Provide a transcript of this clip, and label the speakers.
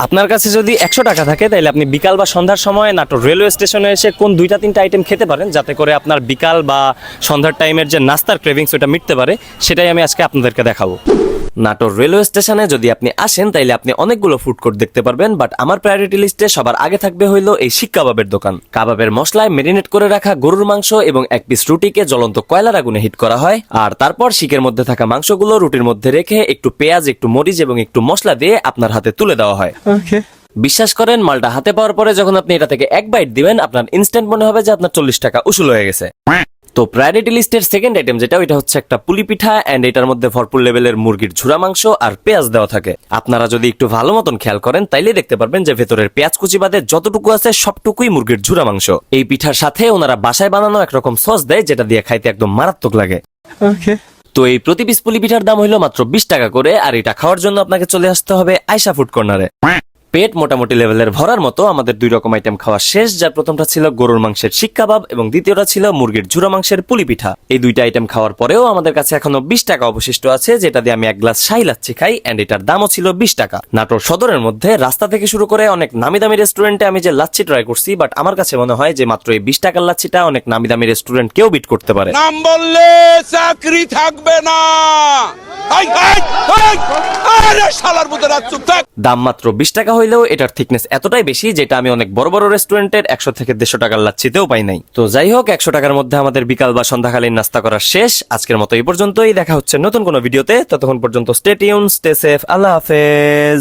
Speaker 1: আপনার কাছে যদি 100 টাকা থাকে তাহলে আপনি বিকাল বা সন্ধ্যার সময় নাটোর রেলওয়ে স্টেশনে এসে কোন 2-3টা আইটেম খেতে পারেন যাতে করে আপনার বিকাল বা সন্ধ্যার টাইমের যে নাস্তার ক্রেভিংস ওটা মিটতে পারে, সেটাই আমি আজকে আপনাদেরকে দেখাবো। নাটোর রেলওয়ে স্টেশনে যদি আপনি আসেন তাইলে আপনি অনেকগুলো ফুড কোর্ট দেখতে পারবেন, বাট আমার প্রায়োরিটি লিস্টে সবার আগে থাকবে হইলো এই শিক কাবাবের দোকান। কাবাবের মশলায় মেরিনেট করে রাখা গরুর মাংস এবং এক পিস রুটিকে জ্বলন্ত কয়লার আগুনে হিট করা হয়, আর তারপর শিকের মধ্যে থাকা মাংসগুলো রুটির মধ্যে রেখে একটু পেঁয়াজ, একটু মরিচ এবং একটু মশলা দিয়ে আপনার হাতে তুলে দেওয়া হয়। বিশ্বাস করেন, মালটা হাতে পাওয়ার পরে যখন আপনি এটা থেকে এক বাইট দিবেন, আপনার ইনস্ট্যান্ট মনে হবে যে আপনার 40 টাকা উসুল হয়ে গেছে। তো প্রায়োরিটি লিস্টের সেকেন্ড আইটেম যেটা, ওইটা হচ্ছে একটা পুলি পিঠা, এন্ড এটার মধ্যে ভরপুর লেভেলের মুরগির ঝুরা মাংস আর পেঁয়াজ দেওয়া থাকে। আপনারা যদি একটু ভালো মতন খেয়াল করেন তাইলে দেখতে পারবেন যে ভেতরের পেঁয়াজ কুচি বাদে যতটুকু আছে সবটুকুই মুরগির ঝুরা মাংস। এই পিঠার সাথে ওনারা বাসায় বানানো একরকম সস দেয় যেটা দিয়ে খাইতে একদম মারাত্মক লাগে। তো এই প্রতি পিস পুলি পিঠার দাম হইলো মাত্র 20 টাকা করে, আর এটা খাওয়ার জন্য আপনাকে চলে আসতে হবে আয়শা ফুড কর্নারে। পেট মোটামুটি লেভেলের ভরার মতো আমাদের 2 রকম আইটেম খাওয়া শেষ, যার প্রথমটা ছিল গরুর মাংসের শিক কাবাব এবং দ্বিতীয়টা ছিল মুরগির ঝুরা মাংসের পুলি পিঠা। এই 2টা আইটেম খাওয়ার পরেও আমাদের কাছে এখনো 20 টাকা অবশিষ্ট আছে, যেটা দিয়ে আমি এক গ্লাস শাহী লাচ্ছি খাই, এন্ড এটার দামও ছিল 20 টাকা। নাটোর সদরের মধ্যে রাস্তা থেকে শুরু করে অনেক নামি দামি রেস্টুরেন্টে আমি যে লাচ্ছি ট্রাই করছি, বাট আমার কাছে মনে হয় যে মাত্র এই 20 টাকার লাচ্ছিটা অনেক নামি দামি রেস্টুরেন্ট কেউ বিট করতে পারে।
Speaker 2: নাম বললে চাকরি থাকবে না।
Speaker 1: দাম মাত্র 20 টাকা হইলেও এটার থিকনেস এতটাই বেশি যেটা আমি অনেক বড় বড় রেস্টুরেন্টের 100 থেকে 150 টাকার লাচ্ছিতেও পাই নাই। তো যাই হোক, 100 টাকার মধ্যে আমাদের বিকাল বা সন্ধ্যাকালীন নাস্তা করা শেষ। আজকের মতো এই পর্যন্তই, দেখা হচ্ছে নতুন কোনো ভিডিওতে। ততক্ষণ পর্যন্ত স্টে টিউন, স্টে সেফ, আল্লাহ হাফেজ।